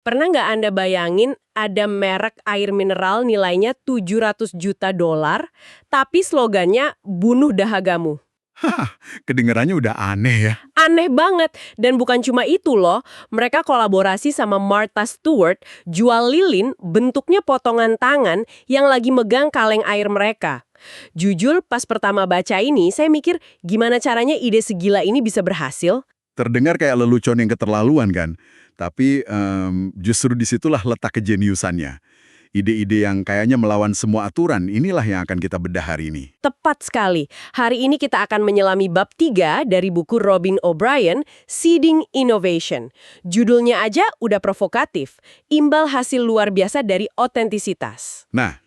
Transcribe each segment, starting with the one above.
Pernah nggak Anda bayangin ada merek air mineral nilainya 700 juta dolar, tapi slogannya bunuh dahagamu? Hah, kedengarannya udah aneh ya. Aneh banget. Dan bukan cuma itu loh, mereka kolaborasi sama Martha Stewart, jual lilin bentuknya potongan tangan yang lagi megang kaleng air mereka. Jujur, pas pertama baca ini, saya mikir gimana caranya ide segila ini bisa berhasil? Terdengar kayak lelucon yang keterlaluan kan? Tapi justru disitulah letak kejeniusannya. Ide-ide yang kayaknya melawan semua aturan, inilah yang akan kita bedah hari ini. Tepat sekali. Hari ini kita akan menyelami bab 3 dari buku Robin O'Brien, Seeding Innovation. Judulnya aja udah provokatif, imbal hasil luar biasa dari otentisitas. Nah,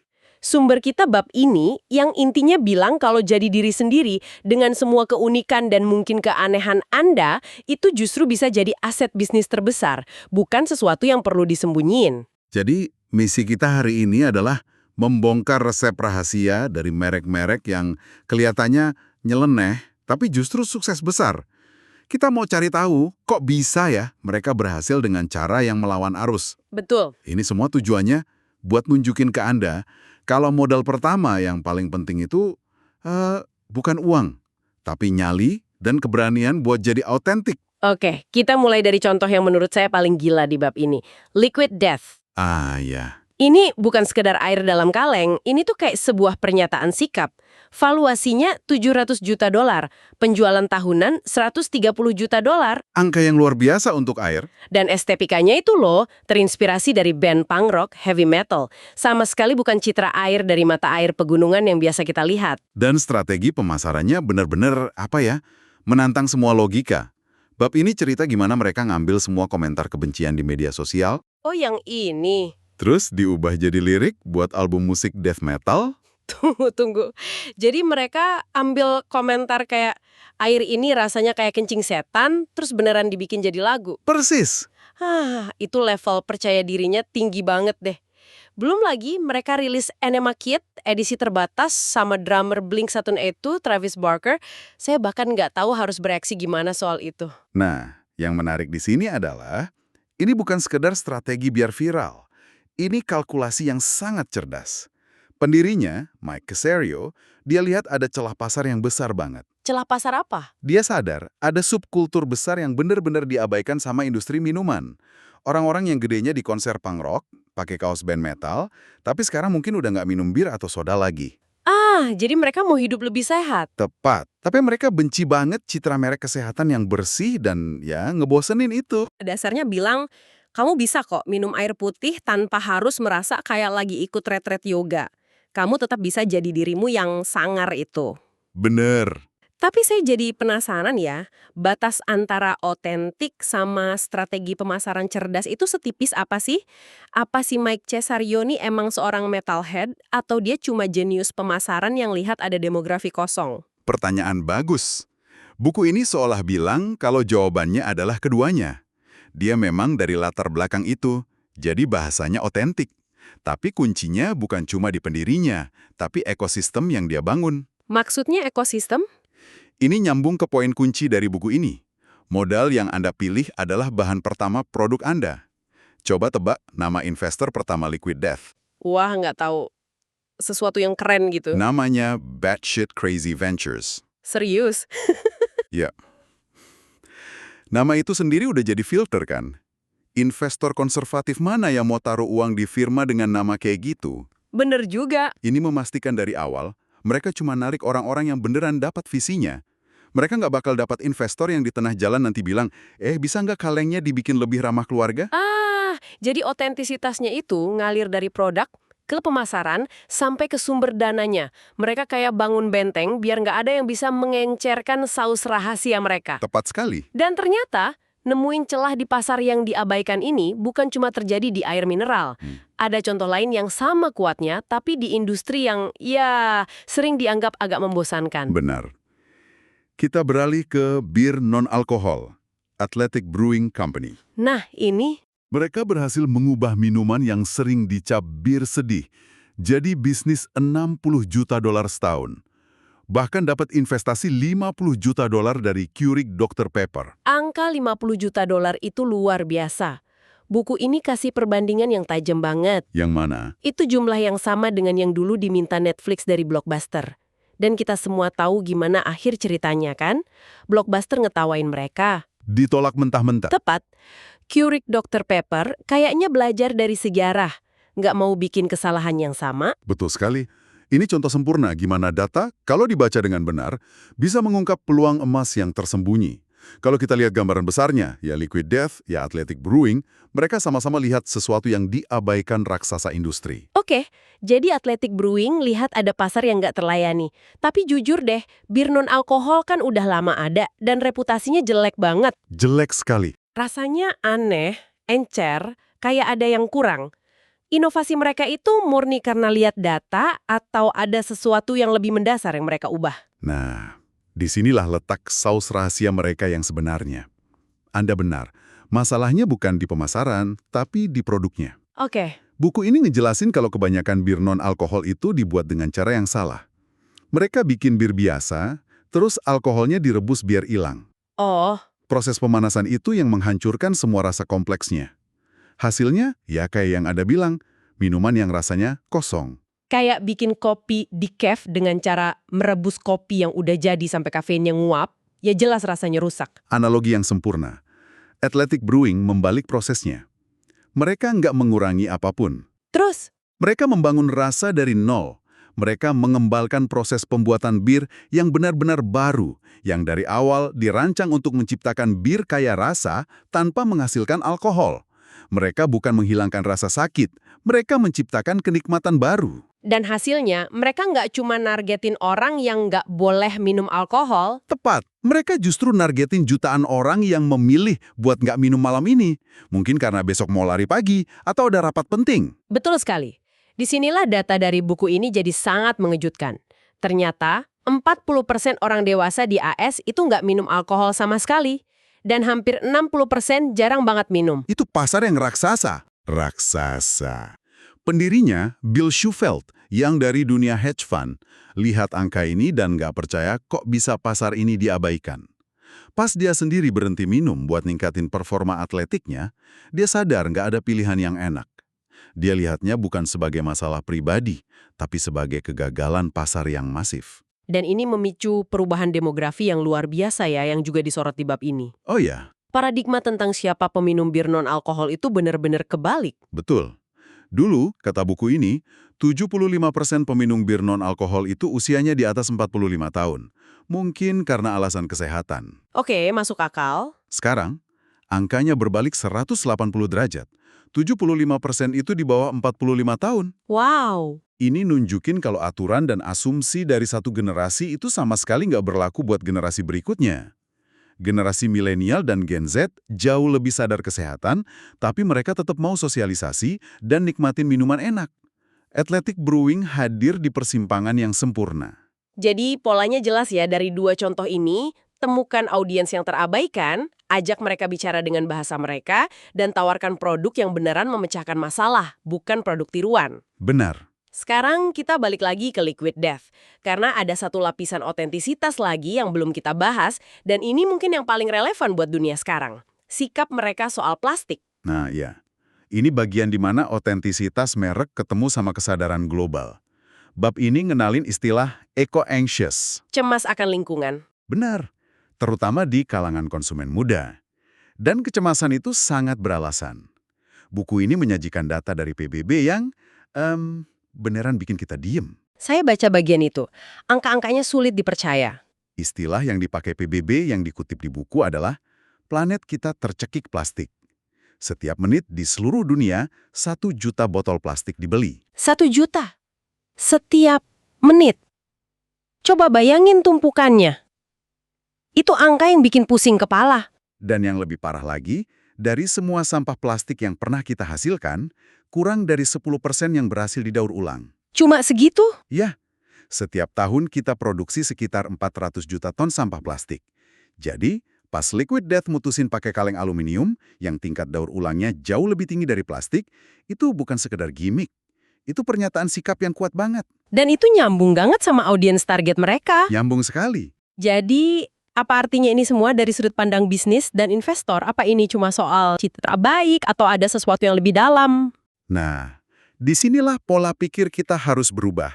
Sumber kita bab ini yang intinya bilang kalau jadi diri sendiri dengan semua keunikan dan mungkin keanehan Anda, itu justru bisa jadi aset bisnis terbesar, bukan sesuatu yang perlu disembunyiin. jadi misi kita hari ini adalah membongkar resep rahasia dari merek-merek yang kelihatannya nyeleneh, tapi justru sukses besar. Kita mau cari tahu, kok bisa ya mereka berhasil dengan cara yang melawan arus. Betul. Ini semua tujuannya buat nunjukin ke Anda kalau modal pertama yang paling penting itu bukan uang, tapi nyali dan keberanian buat jadi autentik. Oke, kita mulai dari contoh yang menurut saya paling gila di bab ini. Liquid Death. Ah ya, Ini bukan sekedar air dalam kaleng, ini tuh kayak sebuah pernyataan sikap. Valuasinya 700 juta dolar, penjualan tahunan 130 juta dolar, angka yang luar biasa untuk air. dan estetikanya itu loh, terinspirasi dari band punk rock heavy metal. Sama sekali bukan citra air dari mata air pegunungan yang biasa kita lihat. Dan strategi pemasarannya benar-benar menantang semua logika. Bab ini cerita gimana mereka ngambil semua komentar kebencian di media sosial, Oh, yang ini. terus diubah jadi lirik buat album musik death metal. Tunggu. Jadi mereka ambil komentar kayak, air ini rasanya kayak kencing setan, terus beneran dibikin jadi lagu. Persis. Itu level percaya dirinya tinggi banget deh. Belum lagi mereka rilis Enema Kit, edisi terbatas sama drummer Blink-182, Travis Barker. Saya bahkan nggak tahu harus bereaksi gimana soal itu. Nah, yang menarik di sini adalah, ini bukan sekedar strategi biar viral. Ini kalkulasi yang sangat cerdas. Pendirinya, Mike Caserio, dia lihat ada celah pasar yang besar banget. Celah pasar apa? Dia sadar ada subkultur besar yang benar-benar diabaikan sama industri minuman. Orang-orang yang gedenya di konser punk rock, pakai kaos band metal, tapi sekarang mungkin udah nggak minum bir atau soda lagi. Jadi mereka mau hidup lebih sehat. Tepat. Tapi mereka benci banget citra merek kesehatan yang bersih dan ya ngebosenin itu. Dasarnya bilang, kamu bisa kok minum air putih tanpa harus merasa kayak lagi ikut retret yoga. Kamu tetap bisa jadi dirimu yang sangar itu. Bener. Tapi saya jadi penasaran ya, batas antara otentik sama strategi pemasaran cerdas itu setipis apa sih? Apa si Mike Cesario ini emang seorang metalhead atau dia cuma jenius pemasaran yang lihat ada demografi kosong? Pertanyaan bagus. Buku ini seolah bilang kalau jawabannya adalah keduanya. Dia memang dari latar belakang itu, jadi bahasanya otentik. Tapi kuncinya bukan cuma di pendirinya, tapi ekosistem yang dia bangun. Maksudnya ekosistem? Ini nyambung ke poin kunci dari buku ini. Modal yang Anda pilih adalah bahan pertama produk Anda. Coba tebak nama investor pertama Liquid Death. Wah, nggak tahu. Sesuatu yang keren gitu. Namanya Batshit Crazy Ventures. Serius? Ya. Nama itu sendiri udah jadi filter kan? Investor konservatif mana yang mau taruh uang di firma dengan nama kayak gitu? Bener juga. Ini memastikan dari awal, mereka cuma narik orang-orang yang beneran dapat visinya. Mereka nggak bakal dapat investor yang di tengah jalan nanti bilang, bisa nggak kalengnya dibikin lebih ramah keluarga? Jadi otentisitasnya itu ngalir dari produk ke pemasaran sampai ke sumber dananya. Mereka kayak bangun benteng biar nggak ada yang bisa mengencerkan saus rahasia mereka. Tepat sekali. Dan ternyata, nemuin celah di pasar yang diabaikan ini bukan cuma terjadi di air mineral. Ada contoh lain yang sama kuatnya, tapi di industri yang, sering dianggap agak membosankan. Benar. Kita beralih ke bir non-alkohol, Athletic Brewing Company. Nah, ini Mereka berhasil mengubah minuman yang sering dicap bir sedih jadi bisnis 60 juta dolar setahun. Bahkan dapat investasi 50 juta dolar dari Keurig Dr. Pepper. angka 50 juta dolar itu luar biasa. Buku ini kasih perbandingan yang tajam banget. Yang mana? Itu jumlah yang sama dengan yang dulu diminta Netflix dari Blockbuster. Dan kita semua tahu gimana akhir ceritanya kan? Blockbuster ngetawain mereka. Ditolak mentah-mentah. Tepat. Keurig Dr. Pepper kayaknya belajar dari sejarah. Nggak mau bikin kesalahan yang sama. Betul sekali. Ini contoh sempurna gimana data, kalau dibaca dengan benar, bisa mengungkap peluang emas yang tersembunyi. Kalau kita lihat gambaran besarnya, ya Liquid Death, ya Athletic Brewing, mereka sama-sama lihat sesuatu yang diabaikan raksasa industri. Oke, jadi Athletic Brewing lihat ada pasar yang nggak terlayani. Tapi jujur deh, bir non-alkohol kan udah lama ada dan reputasinya jelek banget. Jelek sekali. Rasanya aneh, encer, kayak ada yang kurang. Inovasi mereka itu murni karena lihat data atau ada sesuatu yang lebih mendasar yang mereka ubah? Nah, disinilah letak saus rahasia mereka yang sebenarnya. Anda benar, masalahnya bukan di pemasaran, tapi di produknya. Oke. Buku ini ngejelasin kalau kebanyakan bir non-alkohol itu dibuat dengan cara yang salah. Mereka bikin bir biasa, terus alkoholnya direbus biar hilang. Oh, Proses pemanasan itu yang menghancurkan semua rasa kompleksnya. Hasilnya, ya kayak yang Anda bilang, minuman yang rasanya kosong. kayak bikin kopi decaf dengan cara merebus kopi yang udah jadi sampai kafeinnya nguap, ya jelas rasanya rusak. Analogi yang sempurna. Athletic Brewing membalik prosesnya. Mereka nggak mengurangi apapun. Terus, Mereka membangun rasa dari nol. Mereka mengembalikan proses pembuatan bir yang benar-benar baru, yang dari awal dirancang untuk menciptakan bir kaya rasa tanpa menghasilkan alkohol. Mereka bukan menghilangkan rasa sakit, mereka menciptakan kenikmatan baru. dan hasilnya mereka nggak cuma nargetin orang yang nggak boleh minum alkohol, Tepat, mereka justru nargetin jutaan orang yang memilih buat nggak minum malam ini. Mungkin karena besok mau lari pagi atau ada rapat penting. betul sekali. Disinilah data dari buku ini jadi sangat mengejutkan. Ternyata, 40% orang dewasa di AS itu nggak minum alkohol sama sekali. Dan hampir 60% jarang banget minum. Itu pasar yang raksasa. Raksasa. Pendirinya Bill Shufelt yang dari dunia hedge fund. Lihat angka ini dan nggak percaya kok bisa pasar ini diabaikan. Pas dia sendiri berhenti minum buat ningkatin performa atletiknya, dia sadar nggak ada pilihan yang enak. Dia lihatnya bukan sebagai masalah pribadi, tapi sebagai kegagalan pasar yang masif. Dan ini memicu perubahan demografi yang luar biasa ya, yang juga disorot di bab ini. Oh ya, Paradigma tentang siapa peminum bir non-alkohol itu benar-benar kebalik. betul. Dulu, kata buku ini, 75% peminum bir non-alkohol itu usianya di atas 45 tahun. Mungkin karena alasan kesehatan. Oke, masuk akal. Sekarang, angkanya berbalik 180 derajat. 75% itu di bawah 45 tahun. Wow. Ini nunjukin kalau aturan dan asumsi dari satu generasi itu sama sekali nggak berlaku buat generasi berikutnya. Generasi milenial dan Gen Z jauh lebih sadar kesehatan, tapi mereka tetap mau sosialisasi dan nikmatin minuman enak. Athletic Brewing hadir di persimpangan yang sempurna. Jadi polanya jelas ya dari dua contoh ini, temukan audiens yang terabaikan, ajak mereka bicara dengan bahasa mereka, dan tawarkan produk yang beneran memecahkan masalah, bukan produk tiruan. Benar. Sekarang kita balik lagi ke Liquid Death, karena ada satu lapisan otentisitas lagi yang belum kita bahas, dan ini mungkin yang paling relevan buat dunia sekarang. Sikap mereka soal plastik. Nah, ya. Ini bagian di mana otentisitas merek ketemu sama kesadaran global. Bab ini ngenalin istilah eco-anxious. Cemas akan lingkungan. Benar, terutama di kalangan konsumen muda. Dan kecemasan itu sangat beralasan. Buku ini menyajikan data dari PBB yang beneran bikin kita diem. Saya baca bagian itu. Angka-angkanya sulit dipercaya. Istilah yang dipakai PBB yang dikutip di buku adalah planet kita tercekik plastik. Setiap menit di seluruh dunia, 1 juta botol plastik dibeli. 1 juta. Setiap menit. Coba bayangin tumpukannya. Itu angka yang bikin pusing kepala. Dan yang lebih parah lagi, dari semua sampah plastik yang pernah kita hasilkan, kurang dari 10% yang berhasil didaur ulang. Cuma segitu? Ya, setiap tahun kita produksi sekitar 400 juta ton sampah plastik. Jadi, pas Liquid Death mutusin pakai kaleng aluminium yang tingkat daur ulangnya jauh lebih tinggi dari plastik, itu bukan sekedar gimmick. Itu pernyataan sikap yang kuat banget. Dan itu nyambung banget sama audiens target mereka. Nyambung sekali. Jadi, Apa artinya ini semua dari sudut pandang bisnis dan investor? Apa ini cuma soal citra baik atau ada sesuatu yang lebih dalam? Nah, disinilah pola pikir kita harus berubah.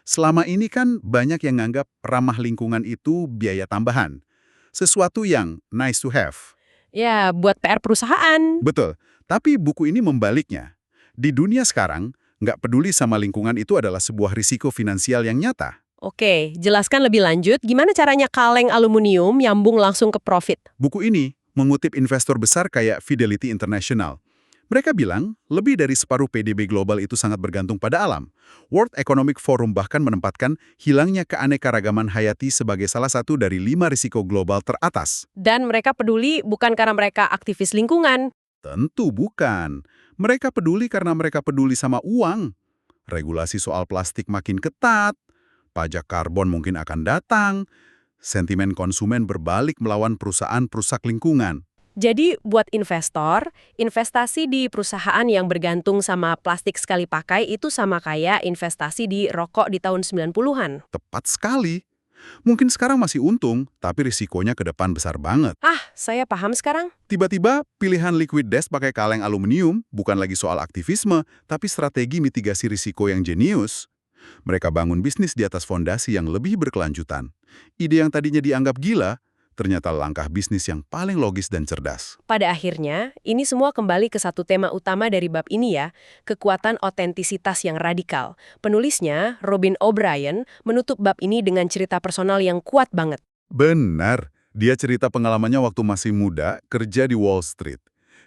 Selama ini kan banyak yang nganggap ramah lingkungan itu biaya tambahan. Sesuatu yang nice to have. Ya, buat PR perusahaan. Betul, tapi buku ini membaliknya. Di dunia sekarang, nggak peduli sama lingkungan itu adalah sebuah risiko finansial yang nyata. Oke, jelaskan lebih lanjut gimana caranya kaleng aluminium nyambung langsung ke profit. Buku ini mengutip investor besar kayak Fidelity International. Mereka bilang, lebih dari separuh PDB global itu sangat bergantung pada alam. World Economic Forum bahkan menempatkan hilangnya keanekaragaman hayati sebagai salah satu dari 5 risiko global teratas. Dan mereka peduli bukan karena mereka aktivis lingkungan. Tentu bukan. Mereka peduli karena mereka peduli sama uang. Regulasi soal plastik makin ketat, pajak karbon mungkin akan datang, sentimen konsumen berbalik melawan perusahaan perusak lingkungan. Jadi buat investor, investasi di perusahaan yang bergantung sama plastik sekali pakai itu sama kayak investasi di rokok di tahun 90-an. Tepat sekali. Mungkin sekarang masih untung, tapi risikonya ke depan besar banget. Saya paham sekarang. Tiba-tiba, pilihan liquid death pakai kaleng aluminium bukan lagi soal aktivisme, tapi strategi mitigasi risiko yang jenius. Mereka bangun bisnis di atas fondasi yang lebih berkelanjutan. Ide yang tadinya dianggap gila, ternyata langkah bisnis yang paling logis dan cerdas. Pada akhirnya, ini semua kembali ke satu tema utama dari bab ini ya, kekuatan otentisitas yang radikal. Penulisnya, Robin O'Brien, menutup bab ini dengan cerita personal yang kuat banget. Benar, dia cerita pengalamannya waktu masih muda kerja di Wall Street.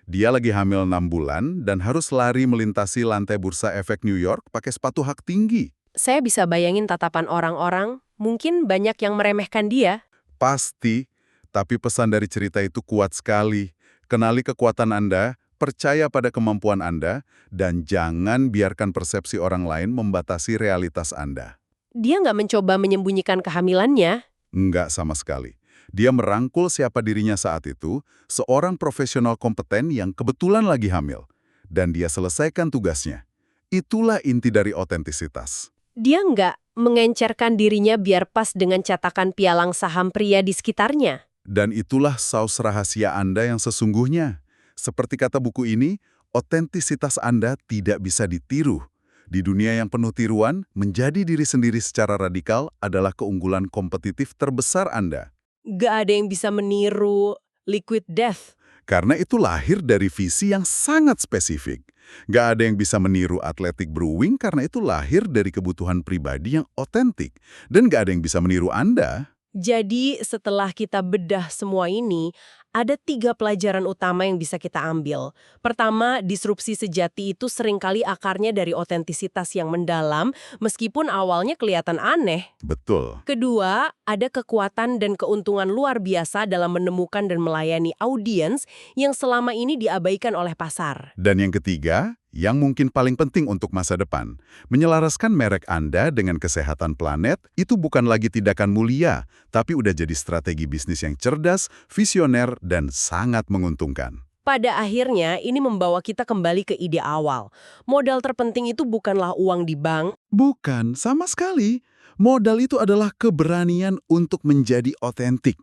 Dia lagi hamil 6 bulan dan harus lari melintasi lantai bursa efek New York pakai sepatu hak tinggi. Saya bisa bayangin tatapan orang-orang, mungkin banyak yang meremehkan dia. Pasti, tapi pesan dari cerita itu kuat sekali. Kenali kekuatan Anda, percaya pada kemampuan Anda, dan jangan biarkan persepsi orang lain membatasi realitas Anda. Dia nggak mencoba menyembunyikan kehamilannya. Enggak sama sekali. Dia merangkul siapa dirinya saat itu, seorang profesional kompeten yang kebetulan lagi hamil. Dan dia selesaikan tugasnya. Itulah inti dari otentisitas. Dia nggak mengencerkan dirinya biar pas dengan cetakan pialang saham pria di sekitarnya. Dan itulah saus rahasia Anda yang sesungguhnya. Seperti kata buku ini, otentisitas Anda tidak bisa ditiru. Di dunia yang penuh tiruan, menjadi diri sendiri secara radikal adalah keunggulan kompetitif terbesar Anda. Nggak ada yang bisa meniru liquid death. Karena itu lahir dari visi yang sangat spesifik. Nggak ada yang bisa meniru Athletic Brewing karena itu lahir dari kebutuhan pribadi yang otentik. Dan nggak ada yang bisa meniru Anda. Jadi setelah kita bedah semua ini, ada 3 pelajaran utama yang bisa kita ambil. Pertama, disrupsi sejati itu seringkali akarnya dari otentisitas yang mendalam, meskipun awalnya kelihatan aneh. Betul. Kedua, ada kekuatan dan keuntungan luar biasa dalam menemukan dan melayani audiens yang selama ini diabaikan oleh pasar. Dan yang ketiga, yang mungkin paling penting untuk masa depan, menyelaraskan merek Anda dengan kesehatan planet itu bukan lagi tindakan mulia, tapi udah jadi strategi bisnis yang cerdas, visioner, dan sangat menguntungkan. Pada akhirnya, ini membawa kita kembali ke ide awal. Modal terpenting itu bukanlah uang di bank. Bukan, sama sekali. Modal itu adalah keberanian untuk menjadi otentik.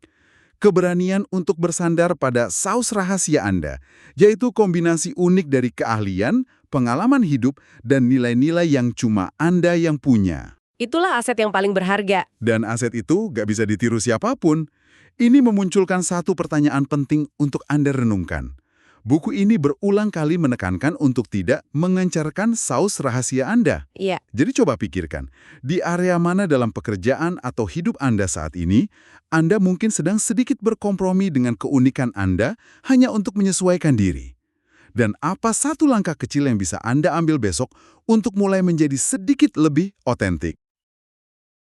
Keberanian untuk bersandar pada saus rahasia Anda, yaitu kombinasi unik dari keahlian, pengalaman hidup, dan nilai-nilai yang cuma Anda yang punya. Itulah aset yang paling berharga. Dan aset itu gak bisa ditiru siapapun. Ini memunculkan satu pertanyaan penting untuk Anda renungkan. Buku ini berulang kali menekankan untuk tidak mengencarkan saus rahasia Anda. Iya. Jadi coba pikirkan, di area mana dalam pekerjaan atau hidup Anda saat ini, Anda mungkin sedang sedikit berkompromi dengan keunikan Anda hanya untuk menyesuaikan diri. Dan apa satu langkah kecil yang bisa Anda ambil besok untuk mulai menjadi sedikit lebih otentik?